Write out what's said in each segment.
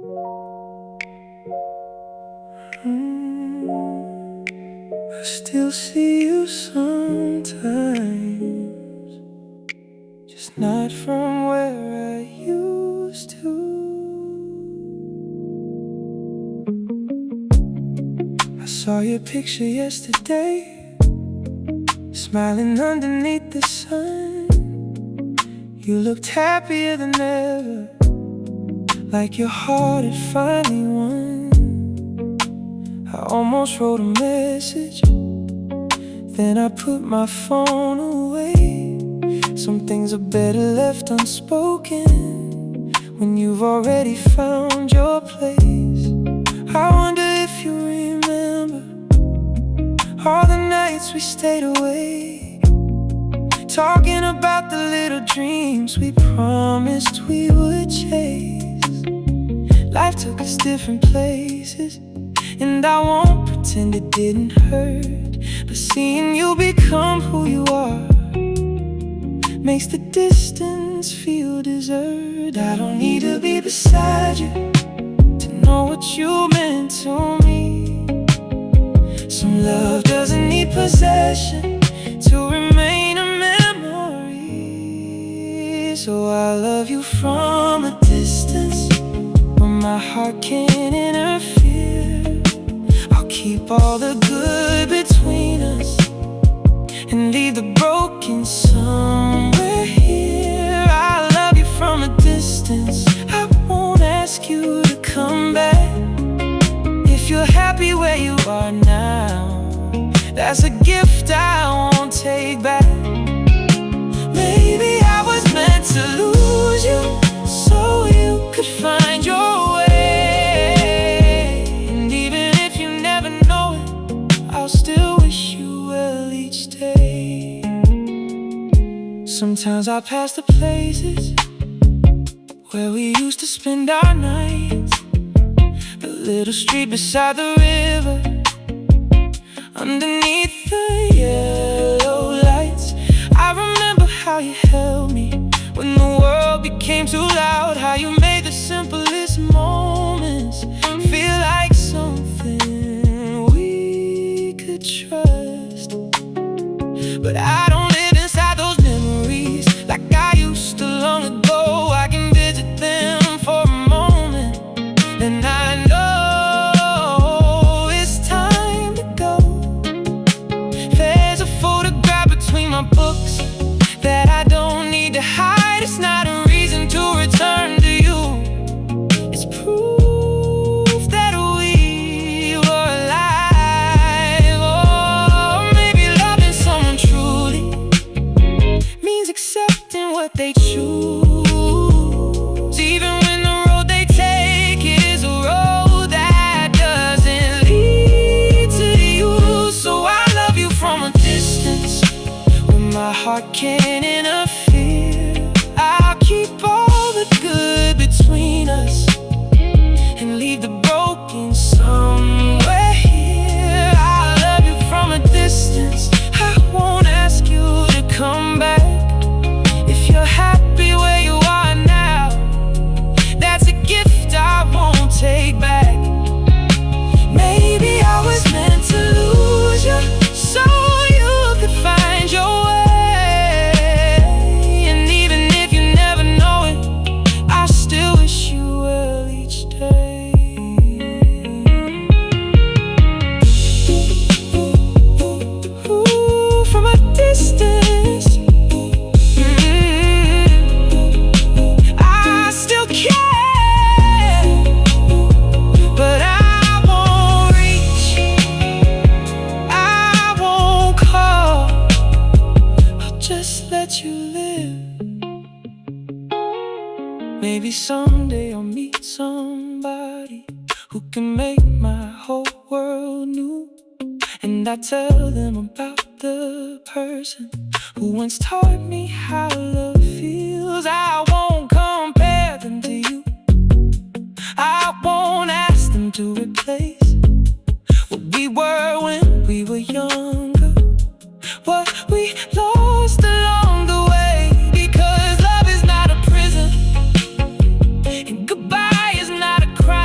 I still see you sometimes, just not from where I used to. I saw your picture yesterday, smiling underneath the sun. You looked happier than ever, like your heart had finally won. I almost wrote a message, then I put my phone away. Some things are better left unspoken when you've already found your place. I wonder if you remember all the nights we stayed away, talking about the little dreams we promised we would chase. Life took us different places, and I won't pretend it didn't hurt. But seeing you become who you are makes the distance feel deserved. I don't need to be beside you to know what you meant to me. Some love doesn't need possession to remain a memory. So I love you from a distance, where my heart can't interfere. I'll keep all the good between us and leave the broken somewhere here. I love you from a distance, I won't ask you to come back. If you're happy where you are now, that's a gift I won't take back. Maybe I was meant to lose you so you could find your way. And even if you never know it, I'll still wish you well each day. Sometimes I pass the places where we used to spend our nights, the little street beside the river, underneath the yellow lights. I remember how you held me when the world became too loud, how you made the simplest moments feel like something we could trust. But I don't live inside those memories like I used to long ago. I can visit them for a moment, and I know it's time to go. There's a photograph between my books that I don't need to hide. It's not a reason to return to you. It's proof that we were alive. Or maybe loving someone truly means accepting what they choose, even when the road they take is a road that doesn't lead to you. So I love you from a distance, when my heart can't interfere. I'll keep all the good between us and leave the broken somewhere here. I love you from a distance, I won't ask you to come back. If you're happy where you are now, that's a gift I won't take back. Maybe I was meant to lose you so you could find your way. And even if you never know it, I still wish you well each day. Ooh, from a distance, I still care, but I won't reach, I won't call. I'll just let you live. Maybe someday I'll meet somebody who can make my whole world new, and I tell them about the person who once taught me how love feels. I won't compare them to you, I won't ask them to replace what we were when we were younger, what we lost along the way. Because love is not a prison, and goodbye is not a crime.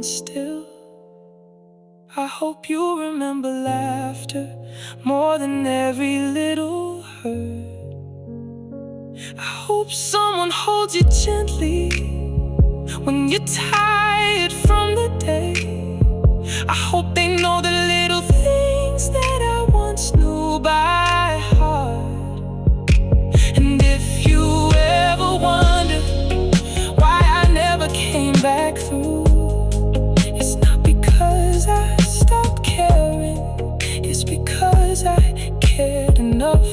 stand still. I hope you remember laughter more than every little hurt. I hope someone holds you gently when you're tired from the day. I hope they know the little things that I once knew by heart. And if you ever wonder why I never came back through, it's not because I stopped caring, it's because I cared enough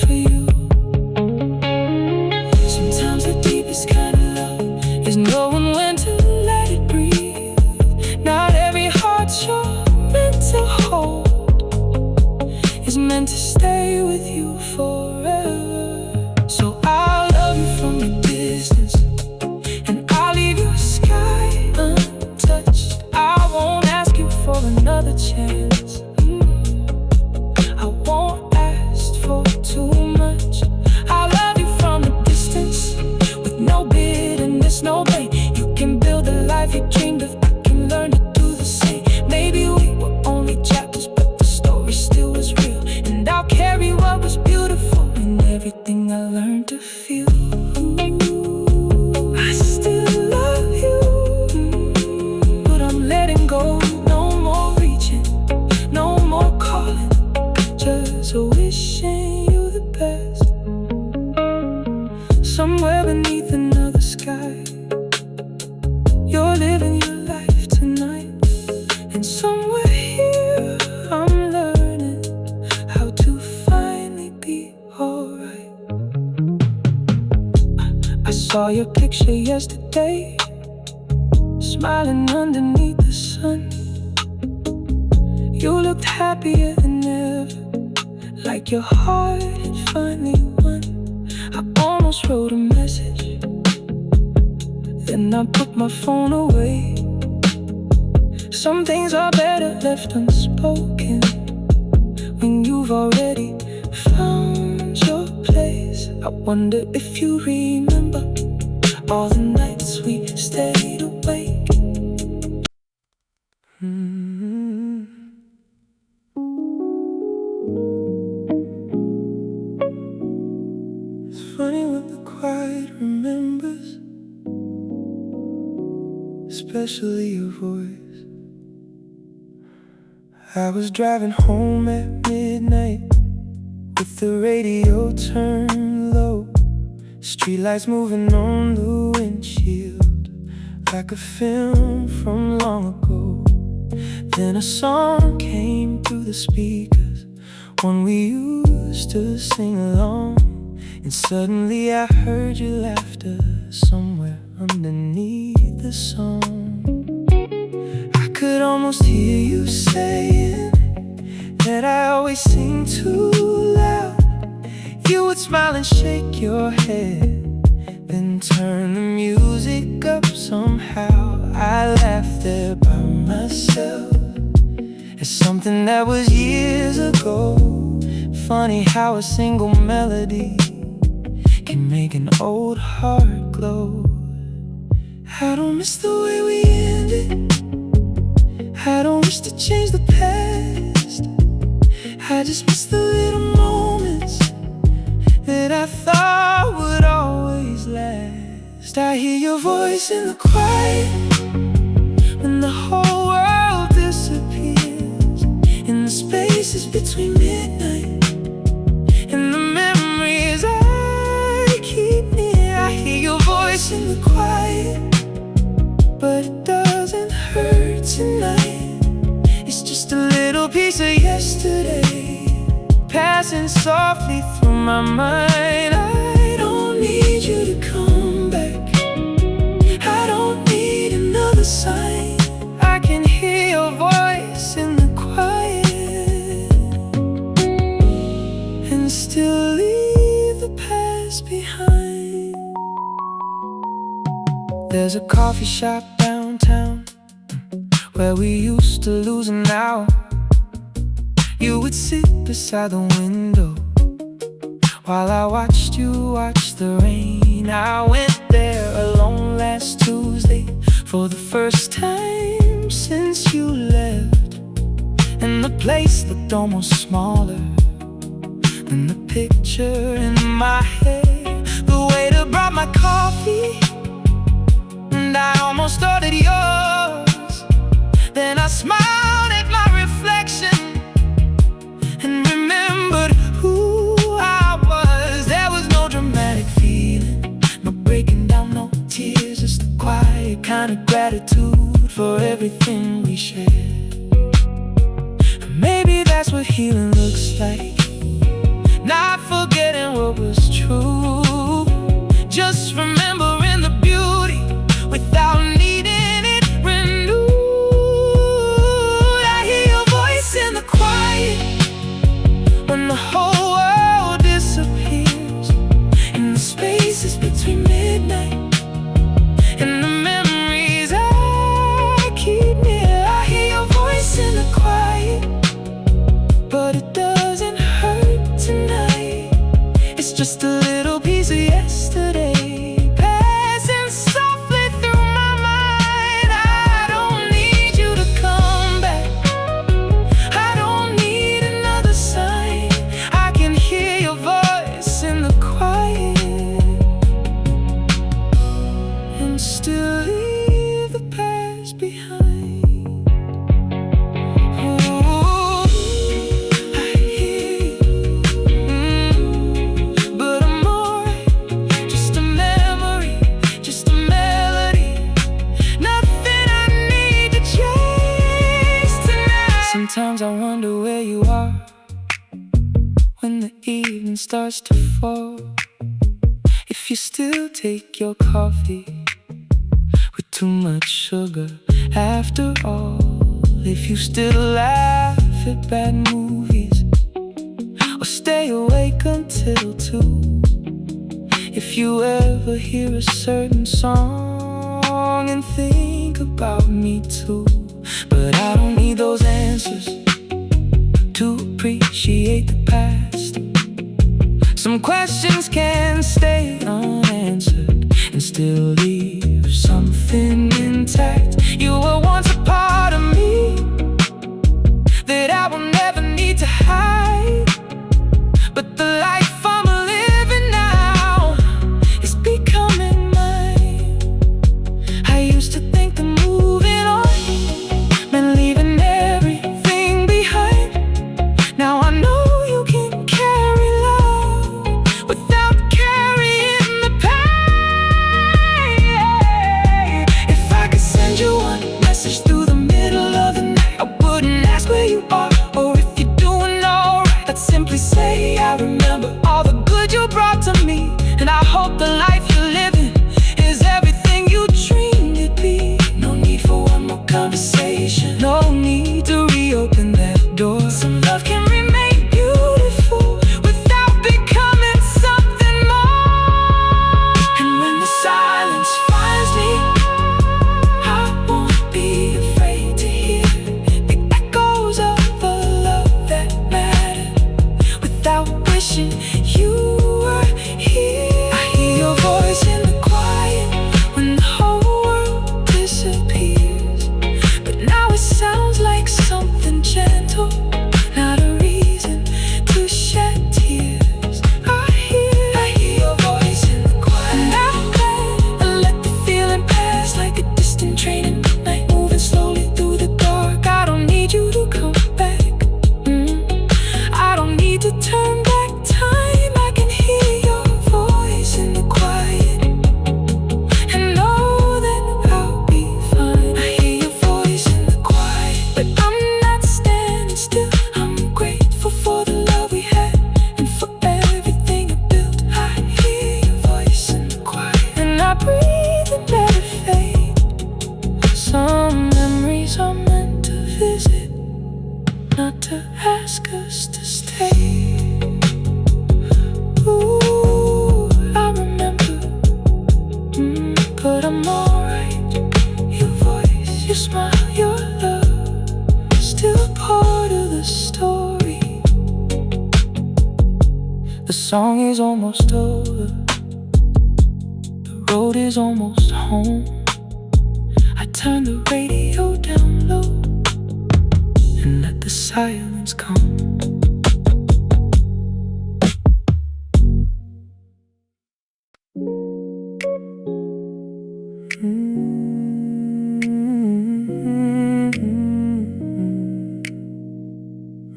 for you. Sometimes the deepest kind of love is knowing when to let it breathe. Not every heart you're meant to hold is meant to stay with you forever. So I'll love you from a distance, and I'll leave your sky untouched. I won't ask you for another chance. I won't ask for too much. I'll love you from a distance with no bitterness, no blame. You can build the life you dreamed of. I can learn to do the same. Maybe we were only chapters, but the story still was real. And I'll carry what was beautiful and everything I learned to feel. I still love you, but I'm letting go. No more reaching, no more calling, just wishing you the best. Somewhere beneath another sky, you're living your life tonight. And somewhere here, I'm learning how to finally be alright. I saw your picture yesterday, smiling underneath the sun. You looked happier than ever, like your heart had finally won. I almost wrote a message, then I put my phone away. Some things are better left unspoken when you've already found your place. I wonder if you remember all the nights we stayed awake. It's funny what the quiet remembers, especially your voice. I was driving home at midnight with the radio turned low, streetlights moving on the windshield like a film from long ago. Then a song came through the speakers, one we used to sing along. And suddenly I heard your laughter somewhere underneath the song. I could almost hear you saying that I always sing too loud. You would smile and shake your head, then turn the music up somehow. I laughed there by myself at something that was years ago. Funny how a single melody can make an old heart glow. I don't miss the way we ended, I don't wish to change the past. I just miss the little moments that I thought would always last. I hear your voice in the quiet when the whole world disappears, in the spaces between midnight and the memories I keep near. I hear your voice in the quiet, but it doesn't hurt tonight. It's just a little piece of yesterday passing softly through my mind. I don't need you to come back, I don't need another sign. I can hear your voice in the quiet and still leave the past behind. There's a coffee shop downtown where we used to lose an hour. You would sit beside the window while I watched you watch the rain. I went there alone last Tuesday for the first time since you left. And the place looked almost smaller than the picture in my head. The waiter brought my coffee, and I almost ordered yours. Then I smiled at my reflection and remembered who I was. There was no dramatic feeling, no breaking down, no tears, just a quiet kind of gratitude for everything we shared. Maybe that's what healing looks like, not forgetting what was true, just remembering the beauty without needing it renewed. I hear your voice in the quiet when the whole world disappears, in the spaces between midnight and the memories I keep near. I hear your voice in the quiet, but it doesn't hurt tonight. It's just a little piece of yesterday passing softly through my mind. I don't need you to come back, I don't need another sign. I can hear your voice in the quiet and still leave the past behind. Sometimes I wonder where you are when the evening starts to fall. If you still take your coffee with too much sugar after all. If you still laugh at bad movies or stay awake until 2. If you ever hear a certain song and think about me too. But I don't need those answers to appreciate the past. Some questions can stay unanswered and still leave something intact. You were once a part of me that I will never need to hide. But the life I'm living now is becoming mine. I used to think that moving on meant leaving everything behind. Now I know you can carry love without carrying the pain. If I could send you one message through the middle of the night, I wouldn't ask where you are or if you're doing alright. I'd simply say I remember all the good you brought to me, and I hope the life you're living is everything you dreamed it'd be. No need for one more conversation, no need to reopen that door. Some love can remain beautiful without becoming something more. And when the silence finds me, I won't be afraid to hear the echoes of a love that mattered without wishing you were here. I hear your voice in the quiet when the whole world disappears. But now it sounds like something gentle, not a reason to shed tears. I hear your voice in the quiet, and I let the feeling pass like a distant train in midnight, moving slowly through the dark. I don't need you to come back. I don't need to turn back time. I can hear your voice in the quiet and know that I'll be fine. I hear your voice in the quiet, but I'm not standing still. I'm grateful for the love we had and for everything it built. I hear your voice in the quiet, and I breathe and let it fade. Some memories are meant to visit, not to ask us to stay. Ooh, I remember, but I'm alright. Your voice, your smile, your love, still part of the story. The song is almost over, the road is almost home. I turn the radio down low and let the silence come.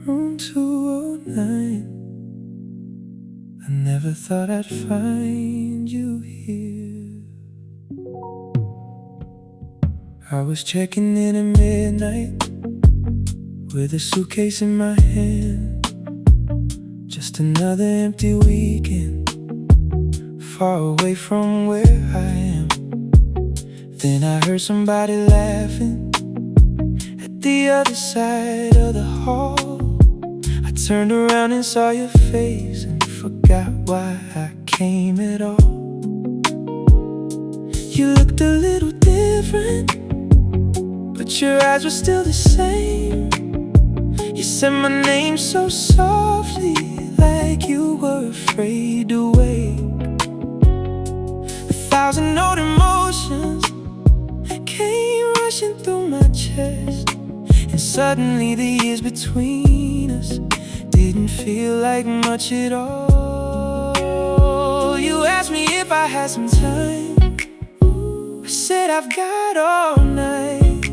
Room 209. I never thought I'd find you here. I was checking in at midnight with a suitcase in my hand. Just another empty weekend, far away from where I am. Then I heard somebody laughing at the other side of the hall. I turned around and saw your face and forgot why I came at all. You looked a little different, but your eyes were still the same. You said my name so softly, like you were afraid to wake. 1,000 old emotions came rushing through my chest, and suddenly the years between us didn't feel like much at all. You asked me if I had some time. I said I've got all night.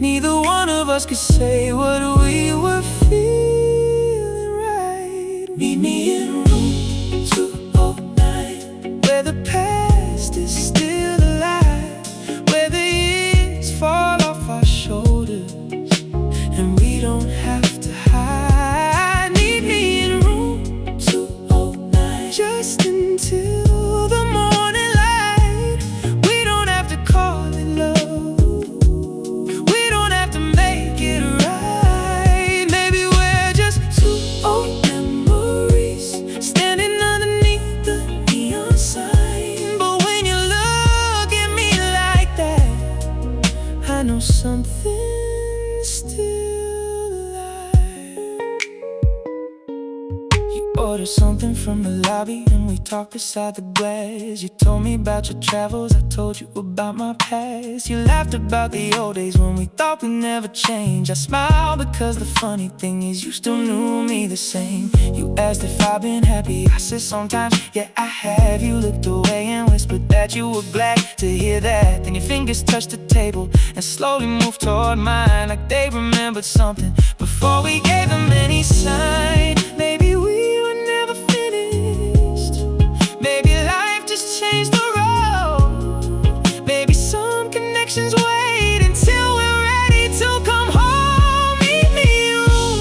Neither one of us could say what we were feeling right. Meet me in room 209, where the past is still alive, where the years fall off our shoulders and we don't have to hide. Meet me in room 209, just until the morning light. We don't have to call it love, we don't have to make it right. Maybe we're just two old memories standing underneath the neon sign. But when you look at me like that, I know something's still alive. You ordered something from the lobby and we talked beside the glass. You told me about your travels, I told you about my past. You laughed about the old days when we thought we'd never change. I smiled because the funny thing is you still knew me the same. You asked if I've been happy, I said sometimes, yeah I have. You looked away and whispered that you were glad to hear that. Then your fingers touched the table and slowly moved toward mine, like they remembered something before we gave them any sign. Maybe we were never finished, maybe life just changed the road. Maybe some connections wait until we're ready to come home. Meet me in room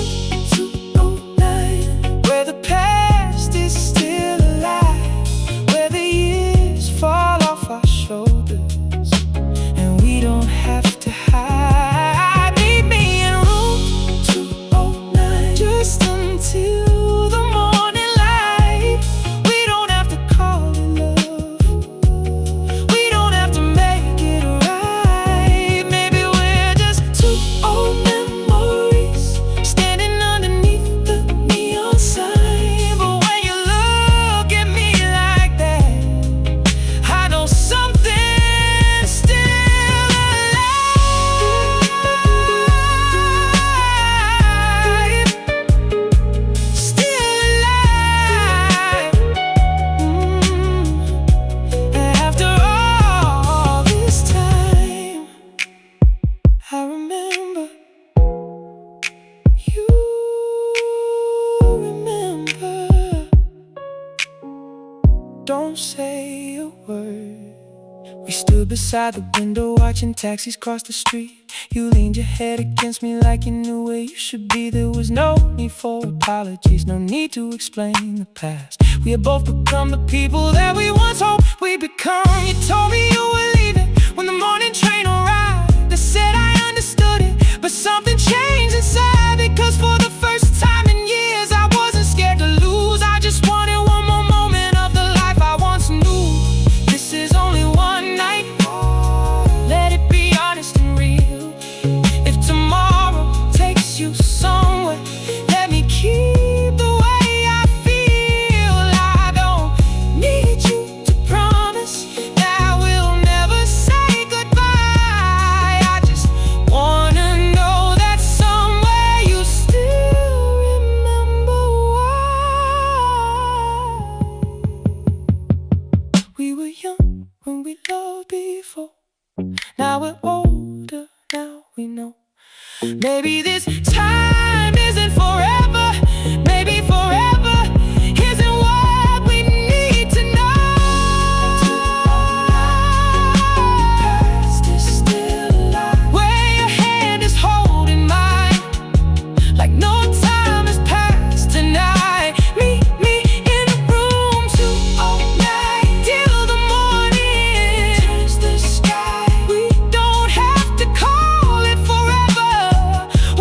209, where the past is still alive, where the years fall off our shoulders and we don't have to hide. Meet me in room 209, just until the morning light. We don't have to call it love, we don't have to make it right. Maybe we're just two old memories standing underneath the neon sign. But when you look at me like that, I know something's still alive. Still alive. After all this time, I remember. You remember. Don't say a word. We stood beside the window watching taxis cross the street. You leaned your head against me like you knew where you should be. There was no need for apologies, no need to explain the past. We had both become the people that we once hoped we'd become. You told me you were leaving when the morning train arrived. I said I understood it, but something changed inside. Because for the first time in years I wasn't scared to lose. I just wanted one more moment of the life I once knew. This is only one night, let it be honest and real. If tomorrow takes you somewhere, let me keep the way I feel. I don't need you to promise that we'll never say goodbye. Maybe this time isn't forever. Maybe forever isn't what we need to know. Past is still alive, where your hand is holding mine, like no time has passed tonight. Meet me in a room too all night, till the morning turns the sky. We don't have to call it forever.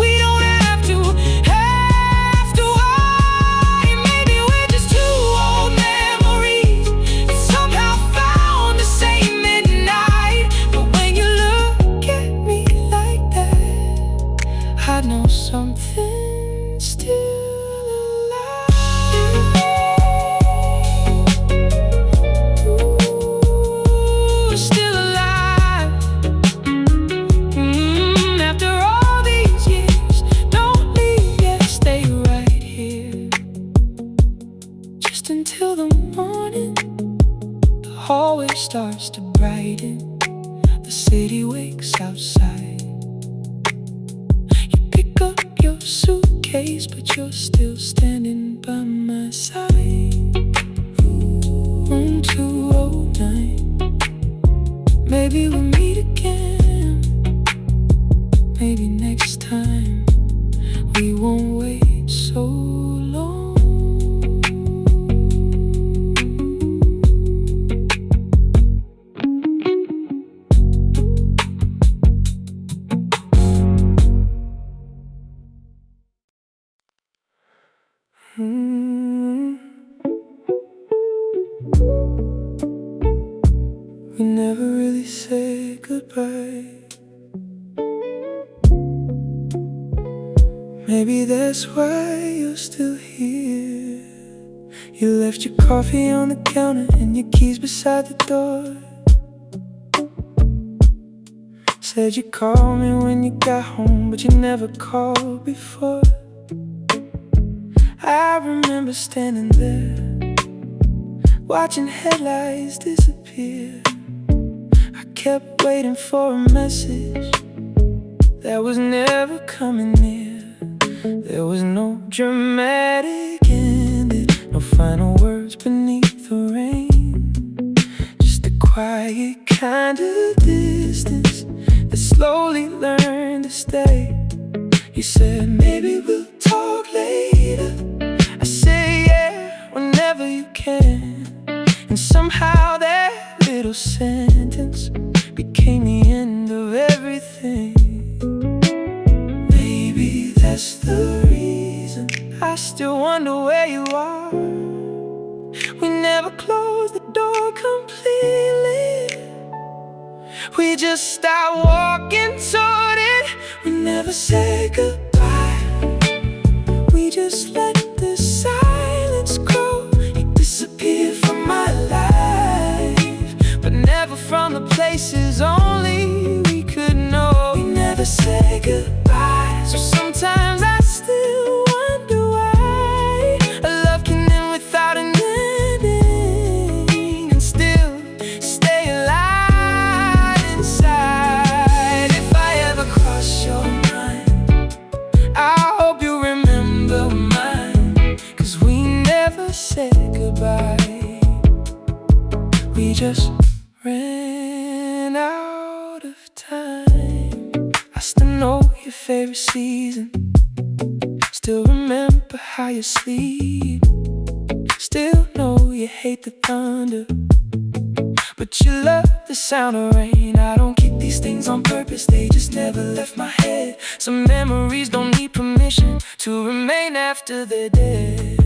We don't have to why. Maybe we're just two old memories that somehow found the same midnight. But when you look at me like that, I know something's still alive. Ooh, still alive. After all these years, don't leave yet, stay right here. Just until the morning, the hallway starts to brighten, the city wakes outside. You pick up your suitcase, but you're still standing by my side. Room 209. Maybe we'll meet again. Maybe next time we won't wait so long. We never really said goodbye. Maybe that's why you're still here. You left your coffee on the counter and your keys beside the door. Said you'd call me when you got home, but you never called before. I remember standing there, watching headlights disappear. I kept waiting for a message that was never coming near. There was no dramatic ending, no final words beneath the rain. Just a quiet kind of distance that slowly learned to stay. You said, maybe we'll talk later. I say, yeah, whenever you can. And somehow that little sentence became the end of everything. Maybe that's the reason I still wonder where you are. We never closed the door completely. We just stopped walking toward it. We never said goodbye. We just let the silence grow. It disappeared from my life, but never from the places only we could know. We never said goodbye. So sometimes I still wonder why a love can end without an ending and still stay alive inside. If I ever cross your mind, I hope you remember mine. 'Cause we never said goodbye. We just ran out of time. I still know your favorite season, still remember how you sleep, still know you hate the thunder, but you love the sound of rain. I don't keep these things on purpose, they just never left my head. Some memories don't need permission to remain after they're dead.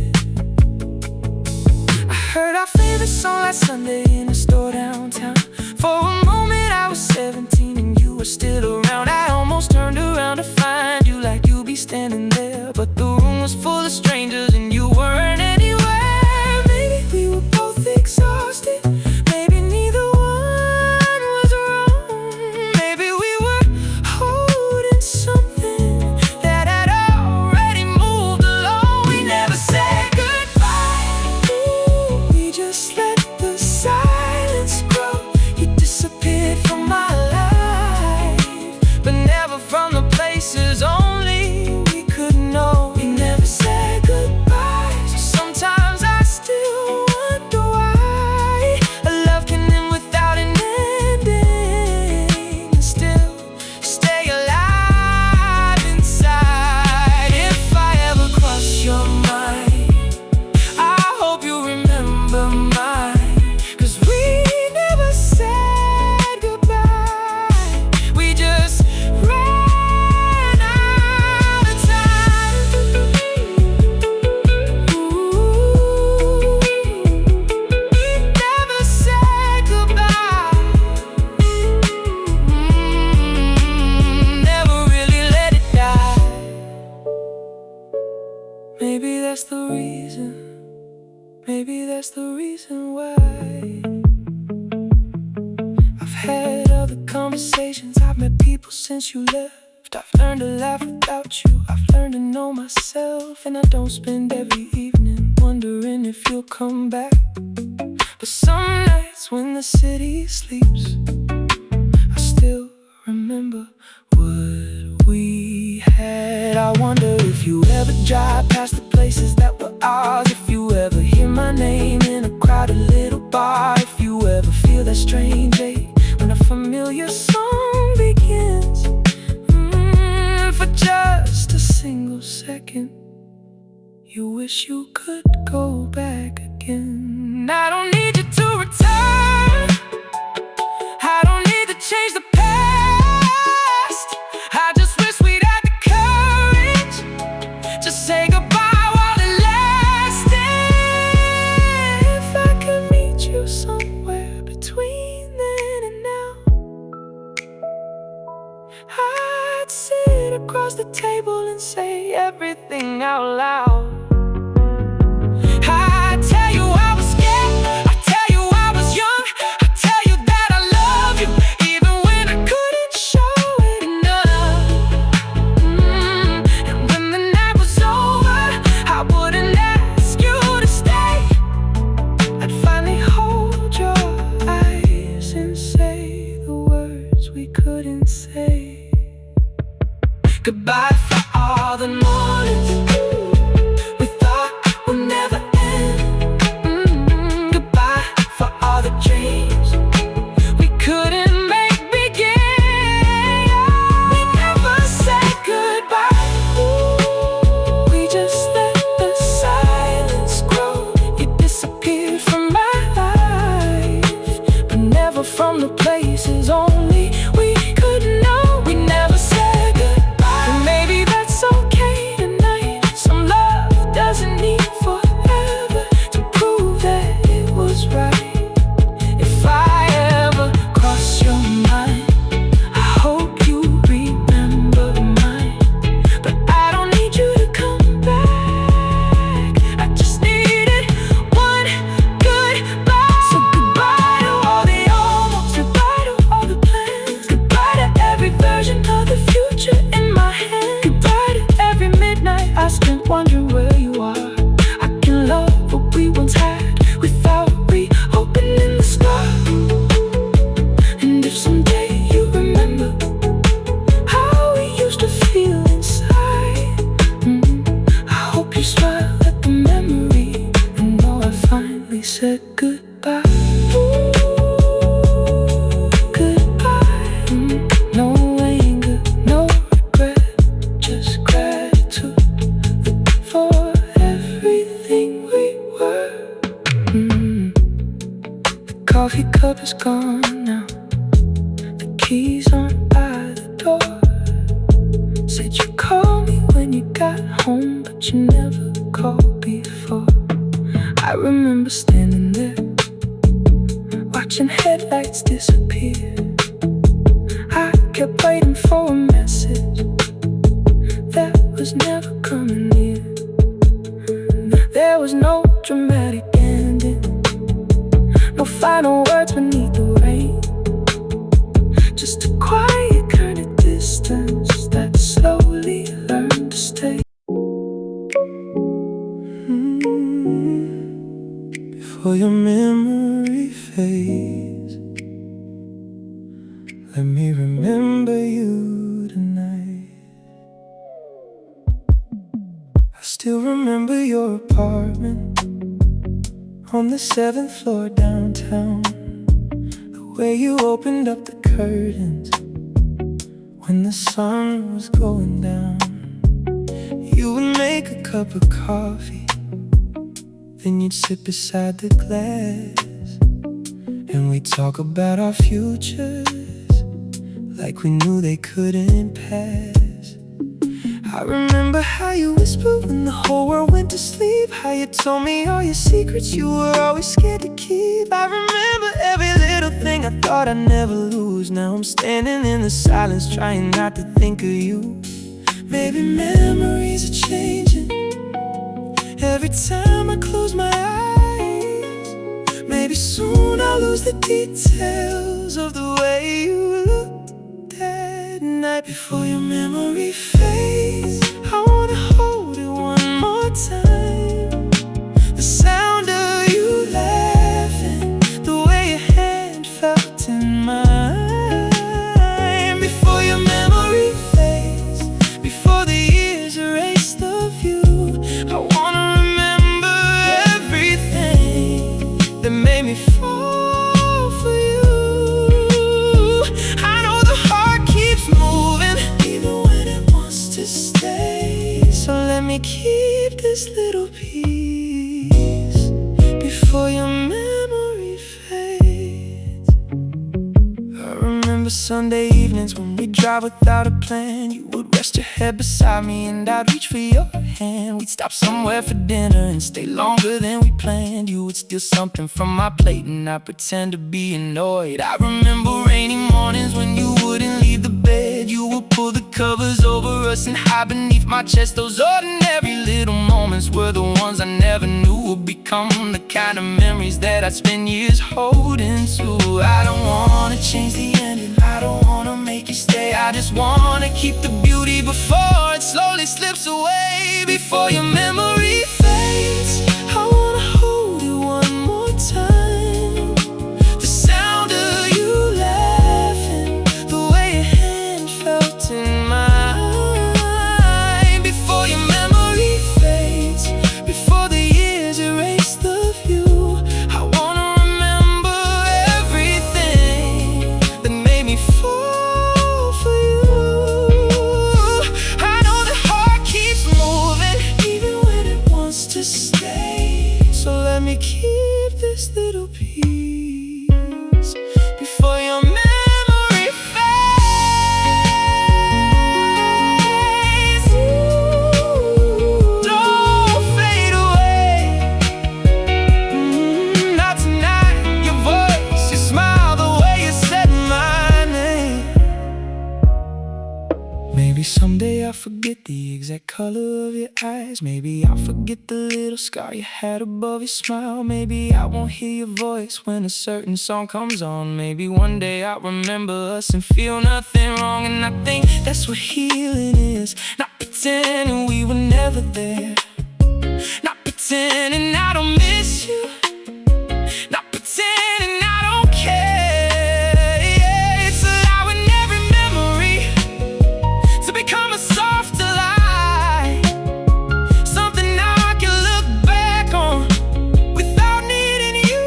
I heard our favorite song last Sunday in a store downtown. For a moment I was 17 and you were still around. I almost turned around to find you, like you'd be standing there, but the room was full of strangers and you weren't anywhere. Maybe we were both exhausted, maybe neither one was wrong. Maybe we were holding something that had already moved along. We never said goodbye. Ooh, we just let the silence grow. You disappeared from my life, but never from the places that's the reason. Maybe that's the reason why I've had other conversations. I've met people since you left. I've learned to laugh without you. I've learned to know myself. And I don't spend every evening wondering if you'll come back. But some nights when the city sleeps, I still remember what we had. I wonder if you ever drive past the places that were ours. If you ever hear my name in a crowded little bar. If you ever feel that strange ache when a familiar song begins. For just a single second, you wish you could go back again. I don't need you to return. I don't need to change the past. I just wish we'd had the courage to say goodbye while it lasted. If I could meet you somewhere between then and now, I'd sit across the table and say everything out loud. I'd tell you I was scared, I'd tell you I was young, I'd tell you that I love you, even when I couldn't show it enough. And when the night was over, I wouldn't ask you to stay. I'd finally hold your eyes and say the words we couldn't say. Goodbye for all the mornings we thought would never end. Goodbye for all the dreams we couldn't make begin. We never said goodbye. We just let the silence grow. You disappeared from my life, but never from the places only we could know. We never said goodbye. Maybe that's okay tonight. Some love doesn't need forever to prove that it was right. If I ever cross your mind, I hope you remember mine. But I don't need you to come back. I just needed one goodbye. So goodbye to all the almost, goodbye to all the plans, goodbye to every version of the future in my hand. Goodbye to every midnight I spent wondering where you are. I can love what we once had without reopening the scar. And if someday you remember how we used to feel inside, I hope you smile at the memory and know I finally said goodbye. Goodbye. No anger, no regret, just gratitude for everything we were. The coffee cup is gone now. The keys aren't by the door. Said you'd call me when you got home, but you never called before. I remember standing there, watching headlights disappear. I kept waiting for a message that was never coming near. There was no dramatic ending, no final words beneath the rain, just a quiet kind of distance that slowly learned to stay. Before your memory fades, let me remember you tonight. I still remember your apartment on the 7th floor downtown. The way you opened up the curtains when the sun was going down. You would make a cup of coffee, then you'd sit beside the glass, and we'd talk about our futures like we knew they couldn't pass. I remember how you whispered when the whole world went to sleep, how you told me all your secrets you were always scared to keep. I remember every little thing I thought I'd never lose. Now I'm standing in the silence trying not to think of you. Maybe memories are changing Every time I close my eyes, maybe soon I'll lose the details of the way you looked that night before your memory fades. I wanna hold it one more time. The sound of you laughing, the way your hand felt in mine. Before your memory fades, before the years erase the view, I wanna remember everything that made me fall for you. I know the heart keeps moving, even when it wants to stay. So let me keep this little piece before your memory fades. I remember Sunday evenings when we'd drive without a plan. You would rest your head beside me and I'd reach for your hand. We'd stop somewhere for dinner and stay longer than we planned. You would steal something from my plate and I'd pretend to be annoyed. I remember rainy mornings when you wouldn't leave the bed. You would pull the covers over us and hide beneath my chest. Those ordinary little moments were the ones I never knew would become the kind of memories that I'd spend years holding to. I don't wanna change the ending, I don't wanna make you stay. I just wanna keep the beauty before it slowly slips away. Before your memory fades, I wanna hold it one more time. The sound of you laughing, the way your hand felt in mine. Before your memory fades, before the years erase the view, I wanna remember everything that made me fall for you. I know the heart keeps moving, even when it wants to stay. So let me keep this little piece before your memory fades. Don't fade away. Not tonight. Your voice, your smile, the way you said my name. Maybe someday I'll forget the exact color of your eyes. Maybe I'll forget the little scar you had above your smile. Maybe I won't hear your voice when a certain song comes on. Maybe one day I'll remember us and feel nothing wrong. And I think that's what healing is. Not pretending we were never there, not pretending I don't miss you, not pretending I don't care. Yeah, it's allowing every memory to become a softer light, something I can look back on without needing you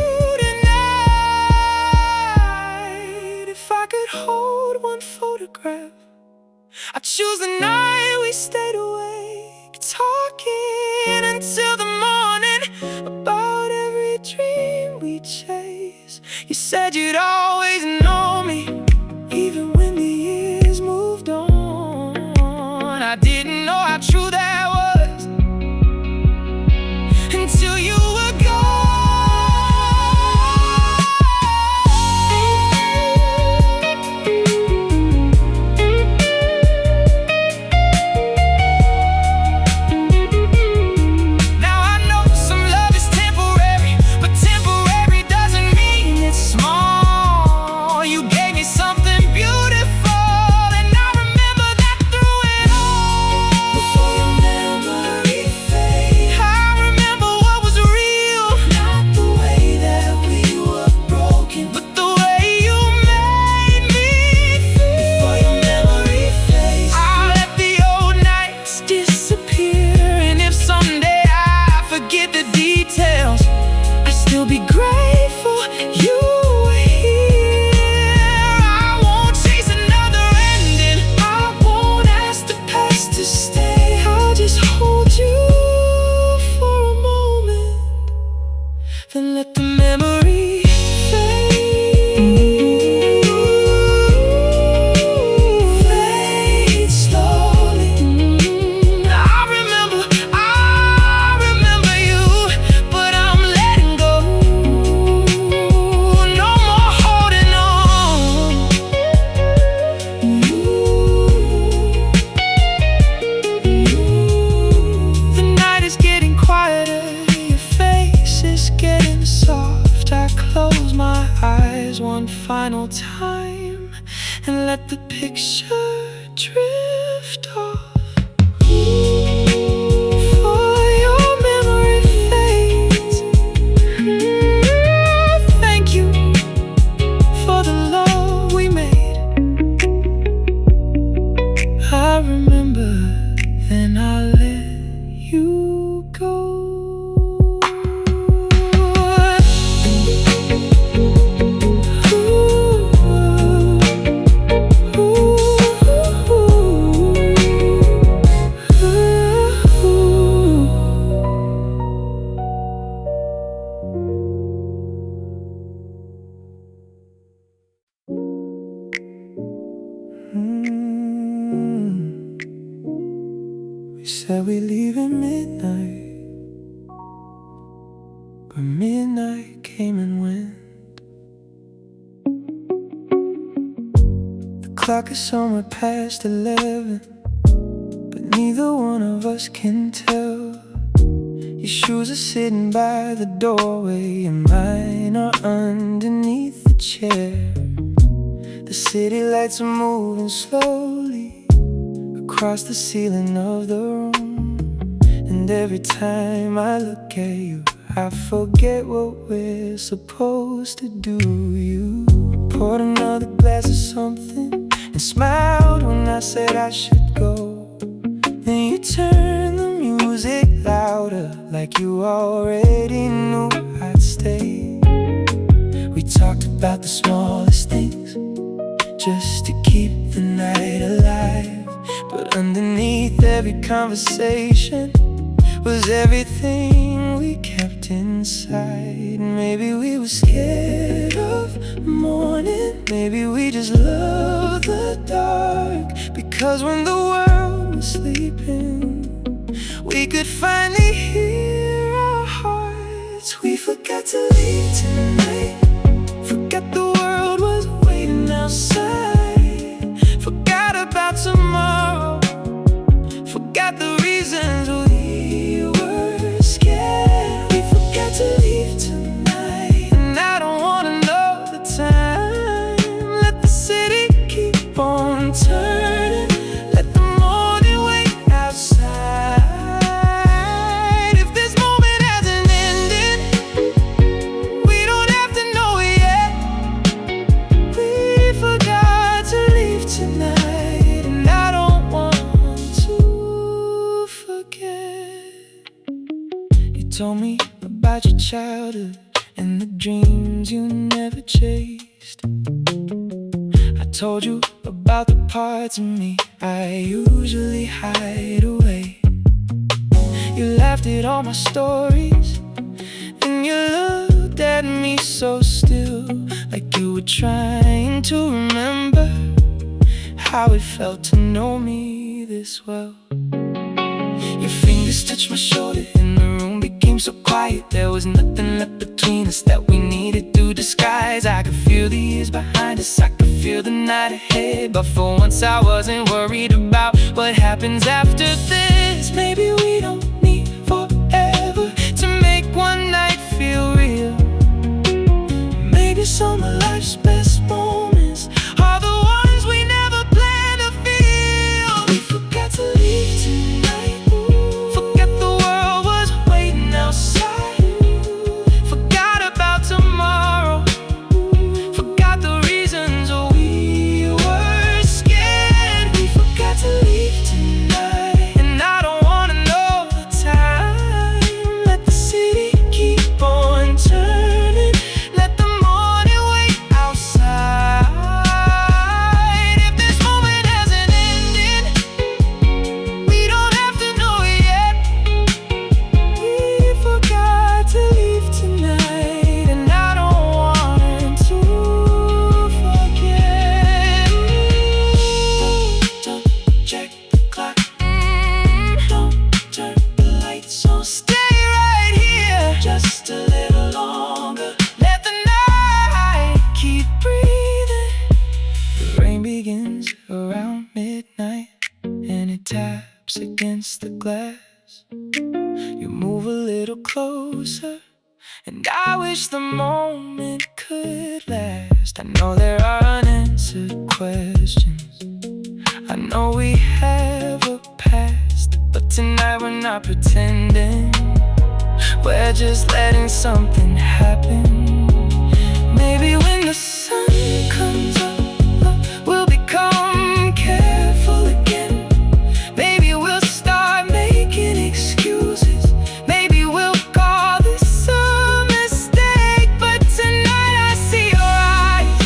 tonight. If I could hold one photograph, I'd choose the night we stayed awake, talking until the morning about every dream we chased. You said you'd always know me, even when the years moved on. I didn't know how true that was until you were gone. Now I know some love is temporary, but temporary doesn't mean it's small. You gave me something beautiful, and I remember that through it all. Before your said we leave at midnight, but midnight came and went. The clock is somewhere past 11, but neither one of us can tell. Your shoes are sitting by the doorway, and mine are underneath the chair. The city lights are moving slowly across the ceiling of the room, and every time I look at you, I forget what we're supposed to do. You poured another glass of something and smiled when I said I should go. Then you turned the music louder, like you already knew I'd stay. We talked about the smallest things, just to keep the night alive. But underneath every conversation was everything we kept inside. Maybe we were scared of morning, maybe we just loved the dark, because when the world was sleeping, we could finally hear our hearts. We forgot to leave tonight, forgot the world was waiting outside, forgot about tomorrow, forgot the reasons we were scared. We forgot to leave tonight, and I don't wanna know the time. Let the city keep on turning, let the morning wait outside. If this moment hasn't ended, we don't have to know it yet. We forgot to leave tonight, and I don't want to forget. You told me about your childhood and the dreams you never chased. I told you about the parts of me I usually hide away. You laughed at all my stories, and you looked at me so still, like you were trying to remember how it felt to know me this well. Your fingers touched my shoulder, and the room became so quiet. There was nothing left between us that we needed to disguise. I could feel the years behind us, I could feel the night ahead, but for once I wasn't worried about what happens after this. Maybe we don't need forever to make one night feel real. Maybe some of life's best moments are the ones we never planned to feel. We forgot to leave tonight, forgot the world was waiting outside, forgot about tomorrow, forgot the reasons we were scared. We forgot to leave tonight, and I don't wanna know the time. Let the city keep on turning, let the morning wait outside. If this moment hasn't ended, we don't have to know it yet. We forgot to leave tonight, and I don't want to forget. Don't check the clock, don't turn the lights on. Stay right here just a little longer, let the night keep breathing. The rain begins around midnight, and it taps against the glass. You move a little closer, and I wish the moment could last. I know there are unanswered questions, I know we have a past, but tonight we're not pretending, we're just letting something happen. Maybe when the sun comes up, we'll become careful again. Maybe we'll start making excuses, maybe we'll call this a mistake. But tonight I see your eyes,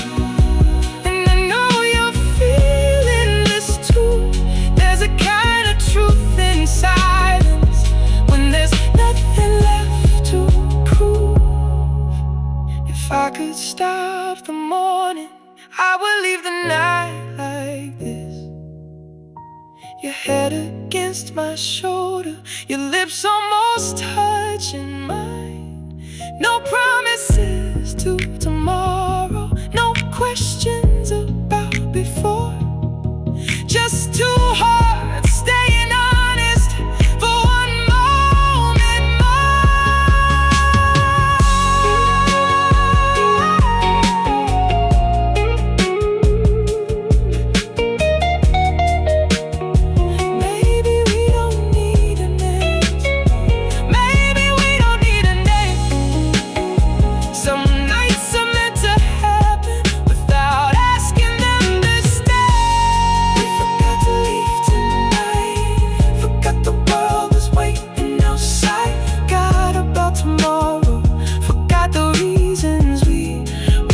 and I know you're feeling this too. There's a kind of truth in silence, when there's nothing left to prove. If I could stop the morning, I would leave the night like this. your head against my shoulder, your lips almost touching mine. No promises to tomorrow, no questions about before. Just two hearts staying honest for one moment Maybe we don't need a name. Maybe we don't need a name. Some nights are meant to happen without asking them to stay. We forgot to leave tonight. Forgot the world was waiting outside. Forgot about tomorrow. Forgot the reasons we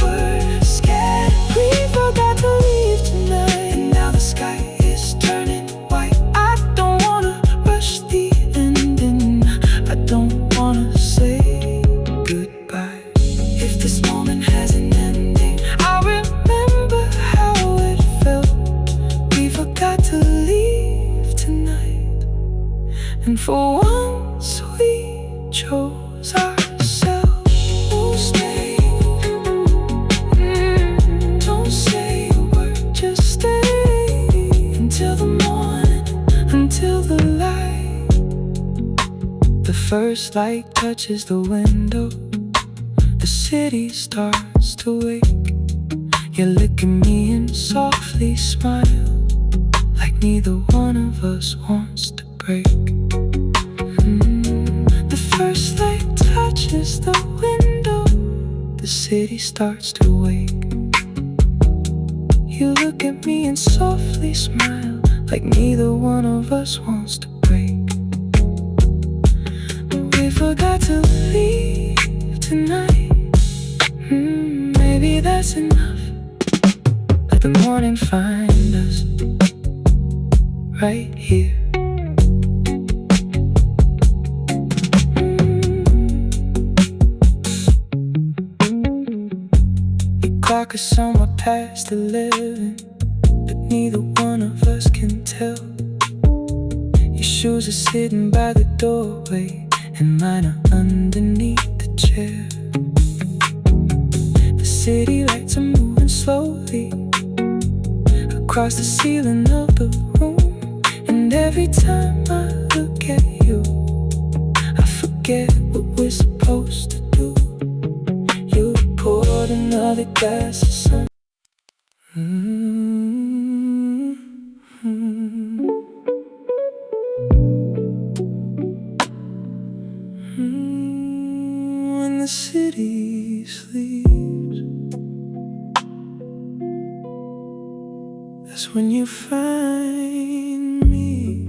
were scared. We forgot to leave tonight, and now the sky is turning white. I don't wanna rush the ending. I don't wanna say goodbye. If this moment has an ending, I remember how it felt. We forgot to leave tonight, and for once we chose ourselves. Don't stay, don't say a word, just stay until the morning, until the light. The first light touches the window, the city starts to wake. You look at me and softly smile, like neither one of us wants to break. The first light touches the window, the city starts to wake. You look at me and softly smile, like neither one of us wants to break. We forgot to leave tonight. Maybe that's enough. Let the morning find us right here. The clock is somewhere past 11, but neither one of us can tell. Your shoes are sitting by the doorway, and mine are underneath the chair. The city lights are moving slowly across the ceiling of the room, and every time I look at you, I forget what we're supposed to do. You poured another glass of sun. When the city sleeps, that's when you find me.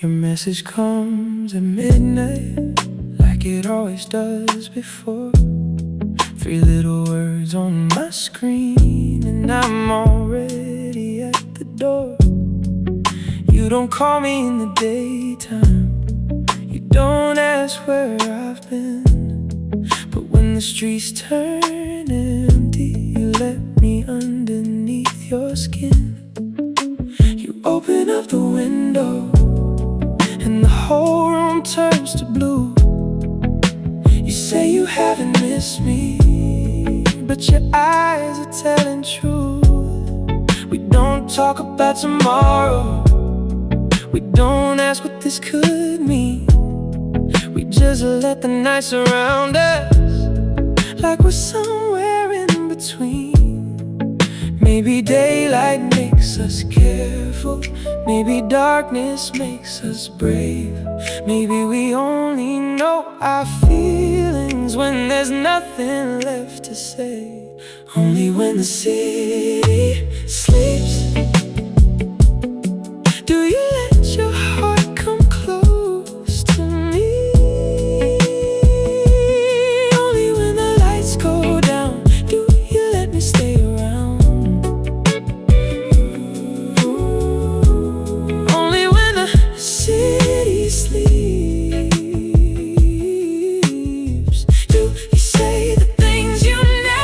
Your message comes at midnight, like it always does before. 3 little words on my screen, and I'm already at the door. You don't call me in the daytime, you don't ask where I've been, but when the streets turn empty, you let me underneath your skin. You open up the window, and the whole room turns to blue. You say you haven't missed me, but your eyes are telling truth. We don't talk about tomorrow, we don't ask what this could mean. We just let the night surround us, like we're somewhere in between. Maybe daylight makes us careful, maybe darkness makes us brave. Maybe we only know our feelings when there's nothing left to say. Only when the city sleeps do you let your heart come close to me. Only when the lights go down do you let me stay around. Only when the city sleeps do you say the things you never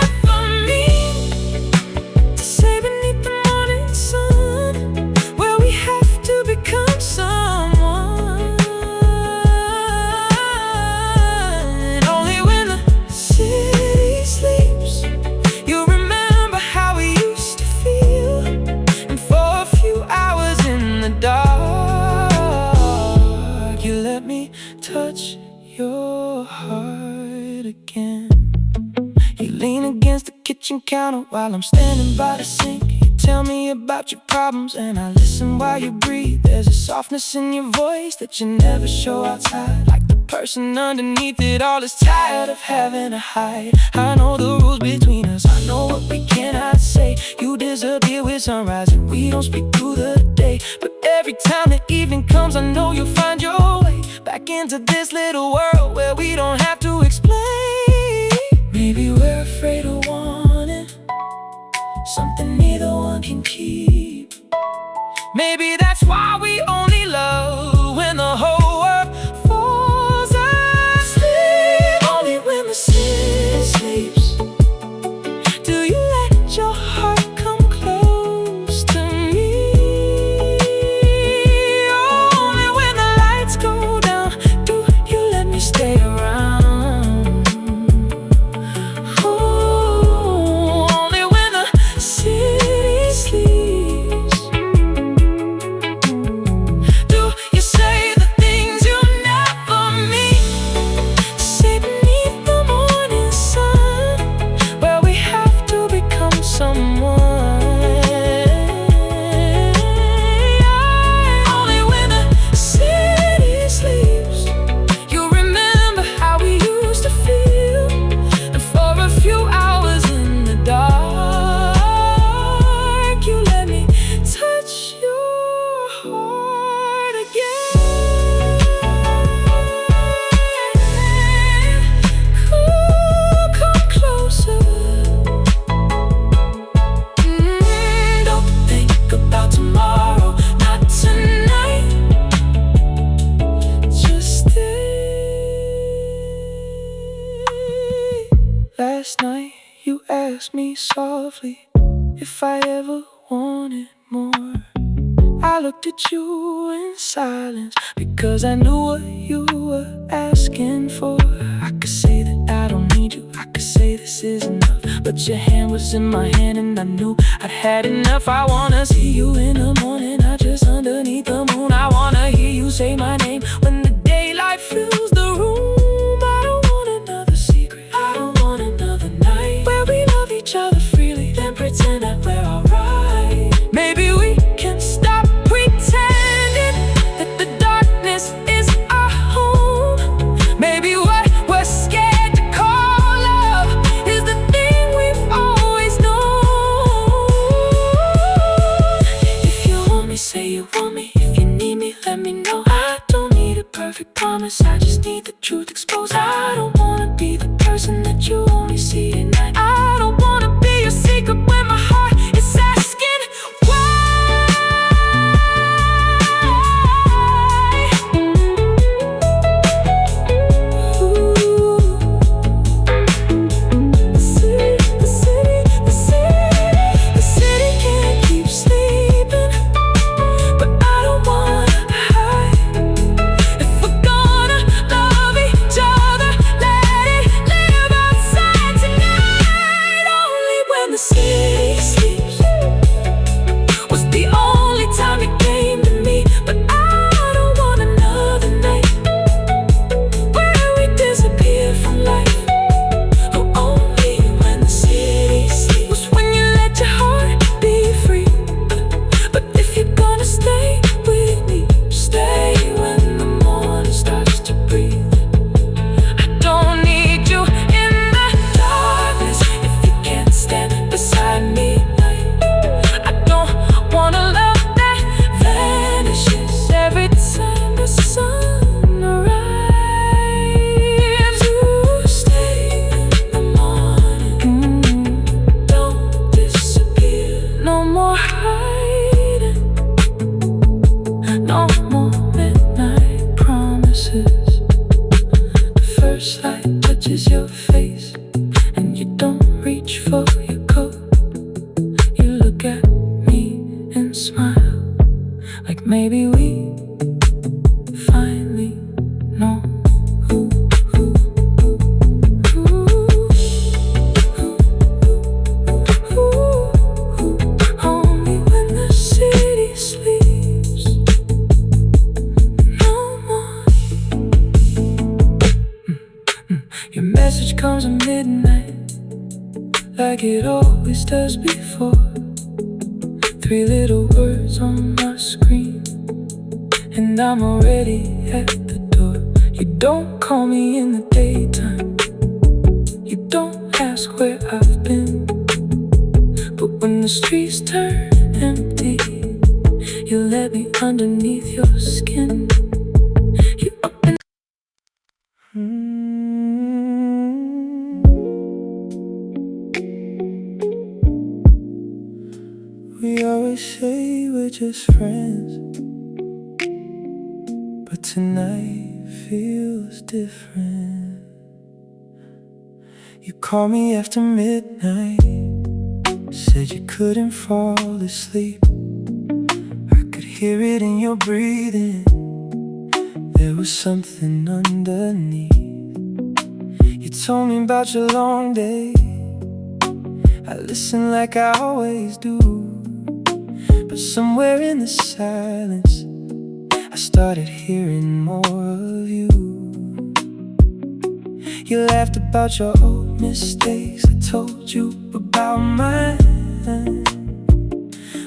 counter while I'm standing by the sink. You tell me about your problems and I listen while you breathe. There's a softness in your voice that you never show outside, like the person underneath it all is tired of having to hide. I know the rules between us, I know what we cannot say. You disappear with sunrise and we don't speak through the day. But every time the evening comes, I know you'll find your way back into this little world where we don't have to explain. Maybe we're afraid of wanting something neither one can keep. Maybe that's why we only love when the whole world falls asleep. Only when the city sleeps do you let your heart come close to me. Only when the lights go down do you let me stay around. Last night you asked me softly if I ever wanted more. I looked at you in silence because I knew what you were asking for. I could say that I don't need you, I could say this is enough, but your hand was in my hand and I knew I'd had enough. I wanna see you in the morning, not just underneath the moon. I wanna hear you say my name when the daylight fills the room. Each other freely, then pretend that we're alright. Maybe we can stop pretending that the darkness is our home. Maybe what we're scared to call love is the thing we've always known. If you want me, say you want me. If you need me, let me know. I don't need a perfect promise, I just need the truth exposed. I don't wanna be the person that you only see at night. I don't wanna be your secret when my heart is asking why. Ooh. The city can't keep sleeping, but I don't wanna hide. If we're gonna love each other, let it live outside tonight. Only when the city sleeps was the only time you came to me, but I don't want another night where we disappear from life. Oh, only when the city sleeps was when you let your heart be free. But if you're gonna stay with me, stay when the morning starts to breathe. I don't need you in the darkness if you can't stand beside me. I don't want a love that vanishes every time the sun arrives. You stay in the morning, don't disappear. No more hiding, no more midnight promises. The first light touches your face and you don't reach for your coat. You look at me and smile, like maybe we finally know who. Only when the city sleeps, no more. Your message comes at midnight, like it always just before. 3 little words on my screen, and I'm already at the door. You don't call me in the daytime, you don't ask where I've been, but when the streets turn empty, you let me underneath your skin. You up and We always say we're just friends, but tonight feels different. You called me after midnight, said you couldn't fall asleep. I could hear it in your breathing, there was something underneath. You told me about your long day, I listened like I always do, but somewhere in the silence I started hearing more of you. You laughed about your old mistakes, I told you about mine.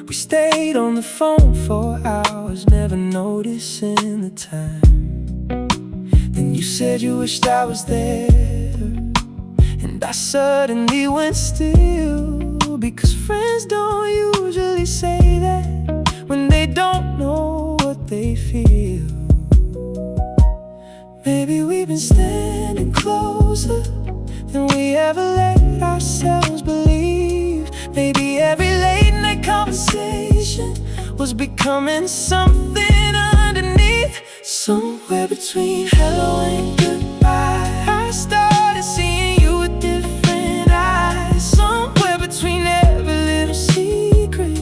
We stayed on the phone for hours, never noticing the time. Then you said you wished I was there, and I suddenly went still, because friends don't usually say that when they don't know what they feel. Maybe we've been standing closer than we ever let ourselves believe. Maybe every late night conversation was becoming something underneath. Somewhere between hello and goodbye, I started seeing you with different eyes. Somewhere between every little secret,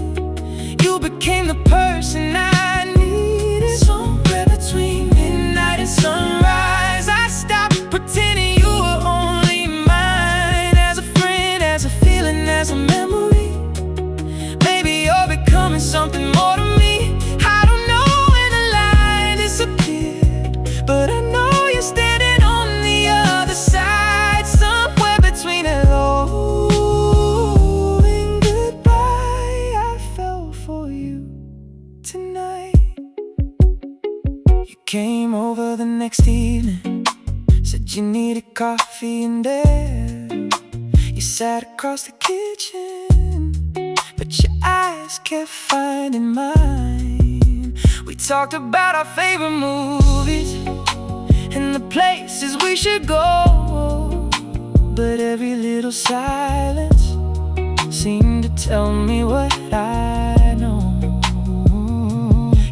you became the person I needed. Somewhere between midnight and sunrise, I stopped pretending you were only mine. As a friend, as a feeling, as a memory, maybe you're becoming something more to me. I don't know when the line disappeared, but I know you're standing on the other side. Somewhere between hello and goodbye, I fell for you tonight. You came over the next evening, said you needed coffee and air. You sat across the kitchen, but your eyes kept finding mine. We talked about our favorite movies and the places we should go, but every little silence seemed to tell me what I know.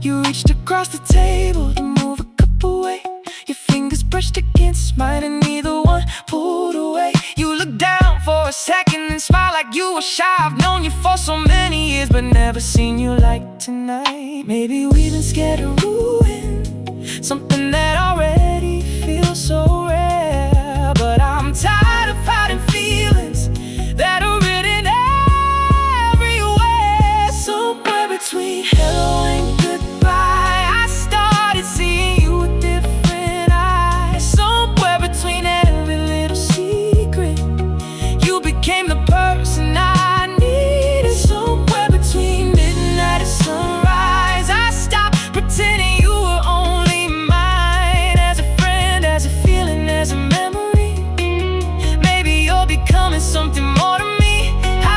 You reached across the table to move a cup away, your fingers brushed against mine and neither one pulled away. You looked down for a second and smiled like you were shy. I've known you for so many years, but never seen you like tonight. Maybe we've been scared to ruin something that already feels so rare, but I'm tired of hiding feelings that are written everywhere. Somewhere between hello and goodbye, I started seeing you with different eyes. Somewhere between every little secret, you became the person I needed. Somewhere between midnight and sunrise, I stopped pretending you were only mine. As a friend, as a feeling, as a memory, maybe you're becoming something more to me.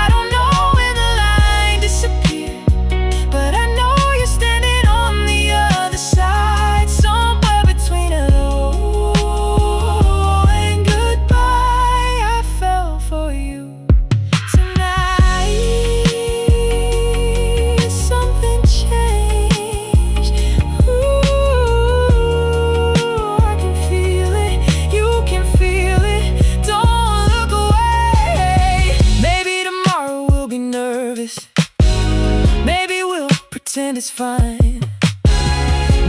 I don't know when the line disappeared, but I know you're standing on the other side. Somewhere between hello and goodbye, I fell for you tonight. Something changed. Ooh, I can feel it, you can feel it. Don't look away. Maybe tomorrow we'll be nervous, maybe we'll pretend it's fine.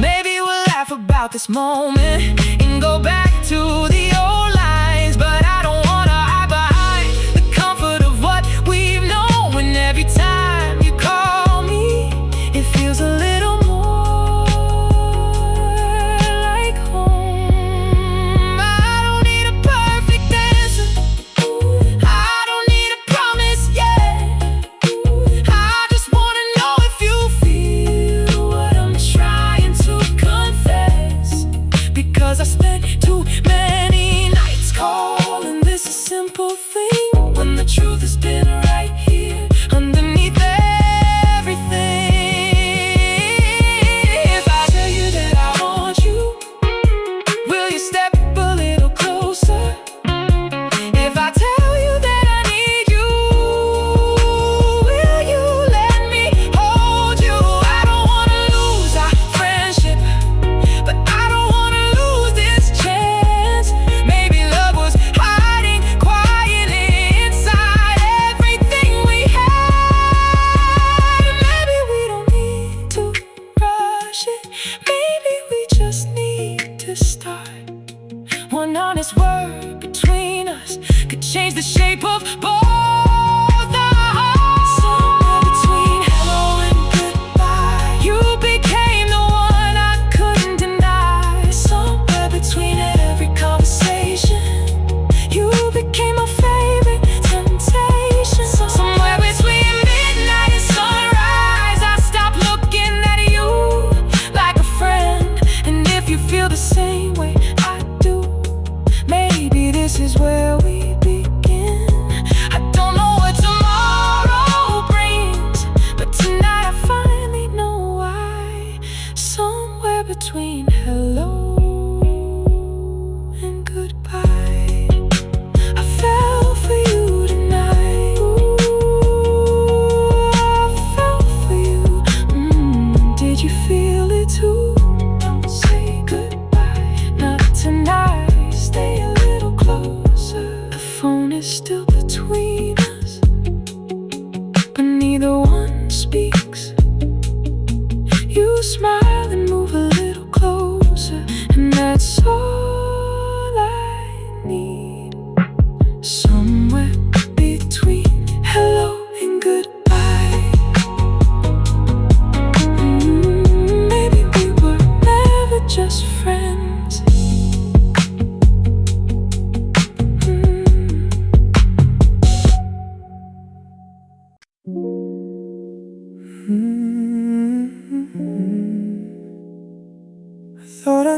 Maybe we'll laugh about this moment and go back to the old lines. But I don't wanna hide behind the comfort of what we've known. And every time you call me, it feels a little more like home. I don't need a perfect answer, I don't need a promise yet.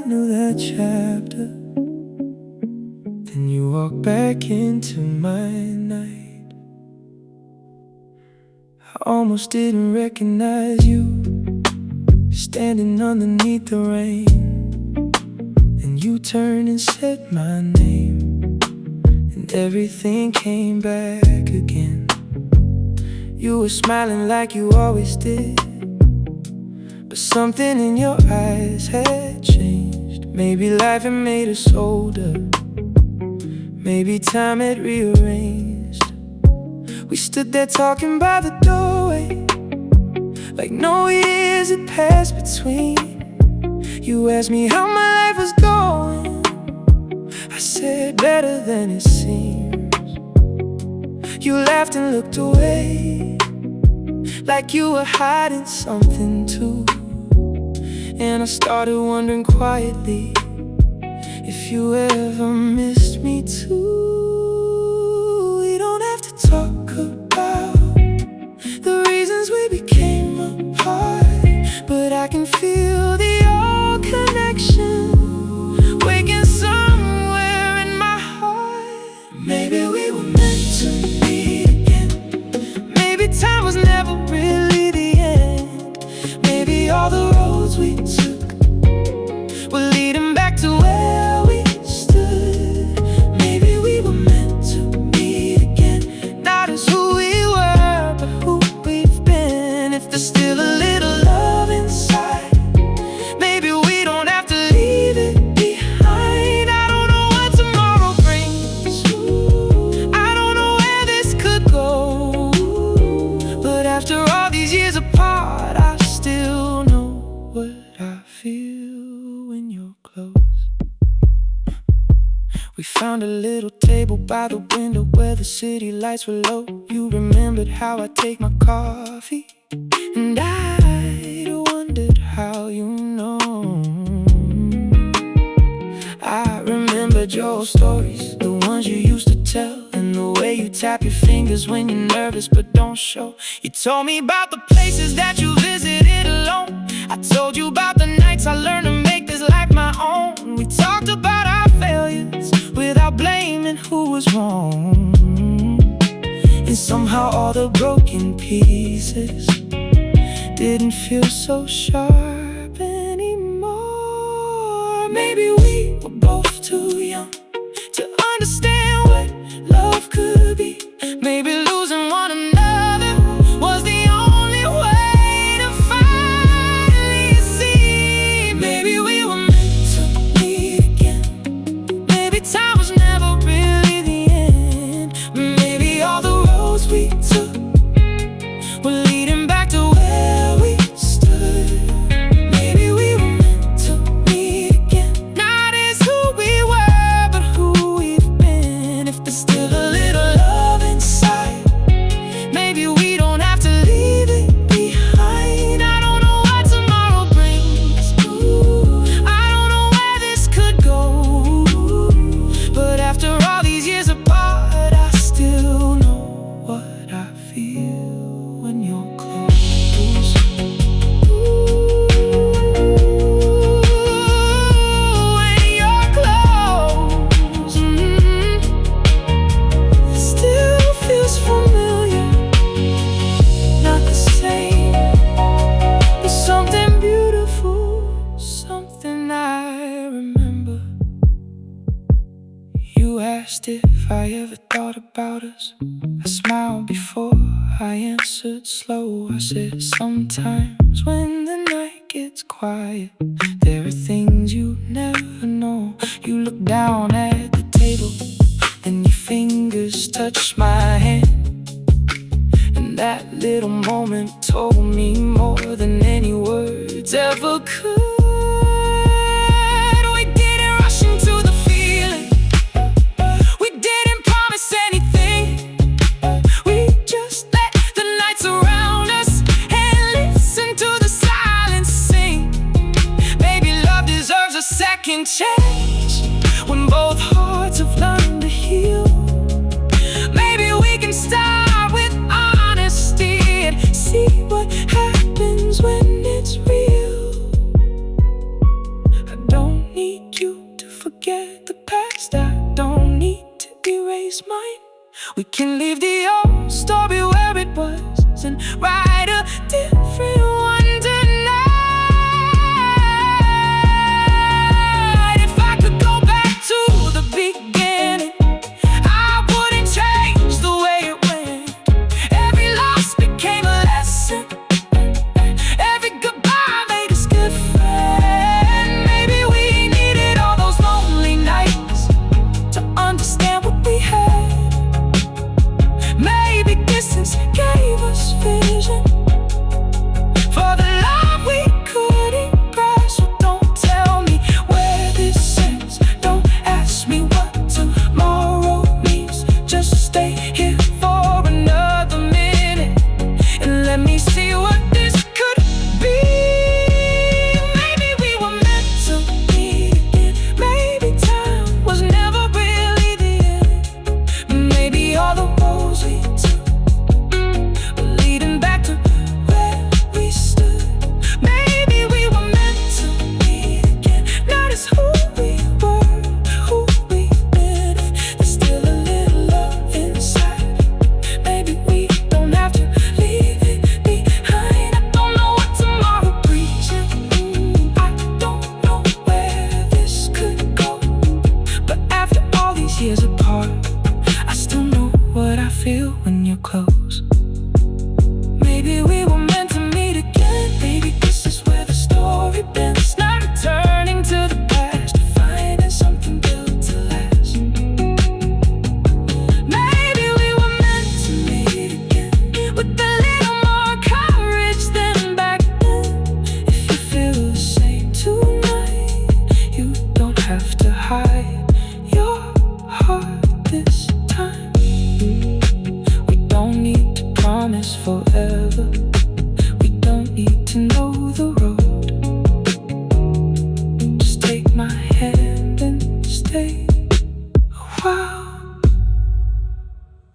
knew that chapter. Then you walked back into my night. I almost didn't recognize you, standing underneath the rain. Then you turned and said my name, and everything came back again. You were smiling like you always did, but something in your eyes had changed. Maybe life had made us older, maybe time had rearranged. We stood there talking by the doorway, like no years had passed between. You asked me how my life was going. I said, better than it seems. You laughed and looked away, like you were hiding something too. And I started wondering quietly if you ever missed me too. We don't have to talk about the reasons we became apart, but I can feel the old connection waking somewhere in my heart. Maybe we were meant to meet again. Maybe time was never really the end. Maybe all the roads we took were leading back to where we stood. Maybe we were meant to meet again, not as who we were, but who we've been. If there's still a little love inside, maybe we don't have to leave it behind. I don't know what tomorrow brings, I don't know where this could go, but after all these years apart, I still know what I feel when you're close. We found a little table by the window where the city lights were low. You remembered how I take my coffee, and I wondered how you know. I remembered your stories, the ones you used to tell, and the way you tap your fingers when you're nervous but don't show. You told me about the places that you visited alone. I told you about the nights I learned to make this life my own. We talked about our failures without blaming who was wrong, and somehow all the broken pieces didn't feel so sharp anymore. Maybe we were both too young to understand what love could be. Maybe losing one another was the only way to finally see. Maybe we were meant to meet again. Maybe time was never really the end. Maybe all the roads we took were leading back to where we stood. Maybe we were meant to meet again, not as who we were, but who we've been. If there's still a little love inside, maybe we don't have to leave it behind. I don't know what tomorrow brings, I don't know where this could go, but after all these years apart, I still know what I feel when you're close. When you're close, still feels familiar, not the same, but something beautiful, something I remember. You asked if I ever thought about us. I smiled before I answered slow. I said, sometimes when the night gets quiet, there are things you never know. You looked down at the table and your fingers touched my hand, and that little moment told me more than any words ever could. We didn't rush into the feeling, we didn't promise anything. We just let the nights around us and listen to the silence sing. Baby, love deserves a second chance when both hearts have learned to heal. Maybe we can start with honesty and see what happens when it's real. forever.